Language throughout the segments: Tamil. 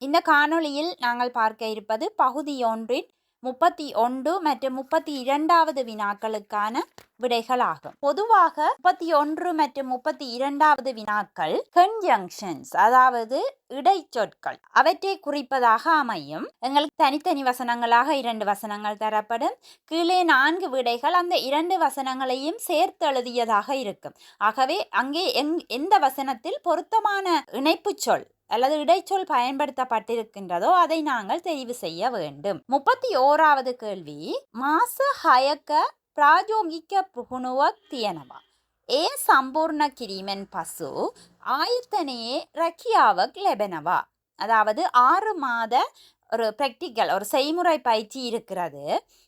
இந்த காணொளியில் நாங்கள் பார்க்க இருப்பது பகுதி 1 31 மற்றும் 32வது வினாக்களுக்கான விடைகளாகும். பொதுவாக 31 மற்றும் 32வது வினாக்கள் கன்ஜங்ஷன்ஸ், அதாவது இடைச்சொற்கள், அவற்றை குறிப்பதாக அமையும். எங்களுக்கு தனித்தனி வசனங்களாக 2 வசனங்கள் தரப்படும். கீழே 4 விடைகள் அந்த 2 வசனங்களையும் சேர்த்து எழுதியதாக இருக்கும். ஆகவே அங்கே எந்த வசனத்தில் பொருத்தமான இணைப்பு சொல் அல்லது இடைச்சொல் பயன்படுத்தப்பட்டிருக்கின்றதோ அதை நாங்கள் தெரிவு செய்ய வேண்டும். 31வது கேள்வி, மாச ஹயக்க பிராஜோகிக்க புகுணுவக் தியனவா ஏ சம்பூர்ண கிரிமென் பசு ஆயத்தனையே ரக்கியாவக் லெபனவா. அதாவது 6 மாத ஒரு பிராக்டிக்கல், ஒரு செய்முறை பயிற்சி இருக்கிறது.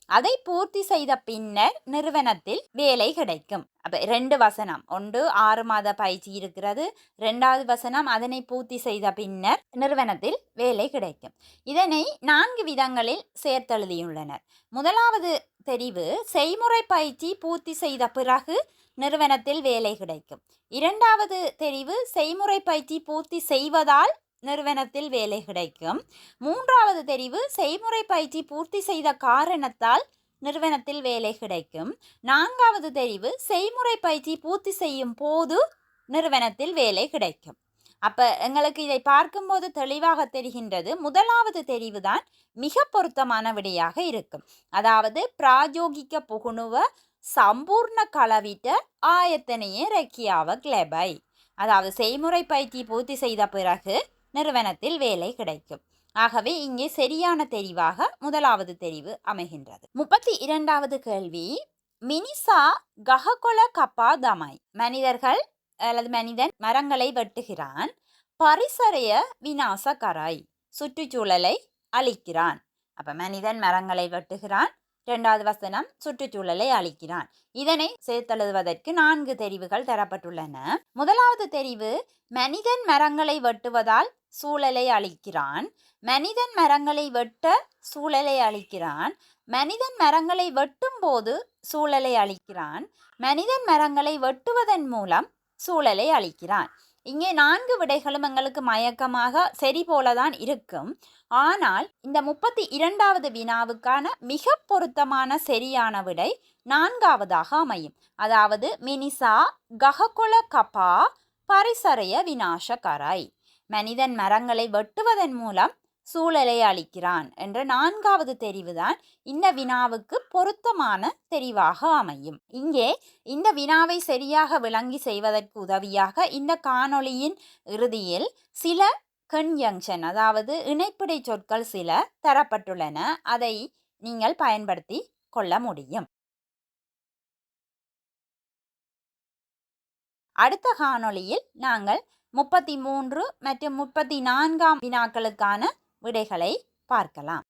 அதை பூர்த்தி செய்த பின்னர் நிறுவனத்தில் வேலை கிடைக்கும். அப்போ 2 வசனம், ஒன்று 6 மாத பயிற்சி இருக்கிறது, 2வது வசனம் அதனை பூர்த்தி செய்த பின்னர் நிறுவனத்தில் வேலை கிடைக்கும். இதனை 4 விதங்களில் சேர்த்தெழுதியுள்ளனர். முதலாவது தெரிவு, செய்முறை பயிற்சி பூர்த்தி செய்த பிறகு நிறுவனத்தில் வேலை கிடைக்கும். 2வது தெரிவு, செய்முறை பயிற்சி பூர்த்தி செய்வதால் நிறுவனத்தில் வேலை கிடைக்கும். 3வது தெரிவு, செய்முறை பயிற்சி பூர்த்தி செய்த காரணத்தால் நிறுவனத்தில் வேலை கிடைக்கும். 4வது தெரிவு, செய்முறை பயிற்சி பூர்த்தி செய்யும் போது நிறுவனத்தில் வேலை கிடைக்கும். அப்போ எங்களுக்கு இதை பார்க்கும்போது தெளிவாக தெரிகின்றது, முதலாவது தெரிவு தான் மிக பொருத்தமான விடையாக இருக்கும். அதாவது பிராஜோகிக்க புகுணுவ சம்பூர்ண களவிட்ட ஆயத்தனையே ரெக்கியாவ கிளபை, அதாவது செய்முறை பயிற்சி பூர்த்தி செய்த பிறகு நிறுவனத்தில் வேலை கிடைக்கும். ஆகவே இங்கே சரியான தெரிவாக முதலாவது தெரிவு அமைகின்றது. 32வது கேள்வி, மினிசா கஹகொல கப்பா தமை, மனிதர்கள் அல்லது மனிதன் மரங்களை வெட்டுகிறான், பரிசரைய விநாசகராய், சுற்றுச்சூழலை அழிக்கிறான். அப்ப மனிதன் மரங்களை வெட்டுகிறான், 2வது வசனம் சுற்றுச்சூழலை அழிக்கிறான். இதனை சேர்த்தெழுதுவதற்கு 4 தெரிவுகள் தரப்பட்டுள்ளன. முதலாவது தெரிவு, மனிதன் மரங்களை வெட்டுவதால் சூழலை அழிக்கிறான், மனிதன் மரங்களை வெட்ட சூழலை அழிக்கிறான், மனிதன் மரங்களை வெட்டும் போது சூழலை அழிக்கிறான், மனிதன் மரங்களை வெட்டுவதன் மூலம் சூழலை அழிக்கிறான். இங்கே 4 விடைகளும் எங்களுக்கு மயக்கமாக சரி போலதான் இருக்கும். ஆனால் இந்த 32வது வினாவுக்கான மிக பொருத்தமான சரியான விடை 4வதாக அமையும். அதாவது மினிசா கஹகொல கப்பா பரிசரைய விநாசகராய், மனிதன் மரங்களை வெட்டுவதன் மூலம் சூழலை அளிக்கிறான் என்ற 4வது தெரிவுதான் இந்த வினாவுக்கு பொருத்தமான தெரிவாக அமையும். இங்கே இந்த வினாவை சரியாக விளங்கி செய்வதற்கு உதவியாக இந்த காணொளியின் இறுதியில் சில கன்ஜங்ஷன், அதாவது இணைப்பிடை சொற்கள் சில தரப்பட்டுள்ளன. அதை நீங்கள் பயன்படுத்தி கொள்ள முடியும். அடுத்த காணொளியில் நாங்கள் 33 மற்றும் 34ஆம் வினாக்களுக்கான விடைகளை பார்க்கலாம்.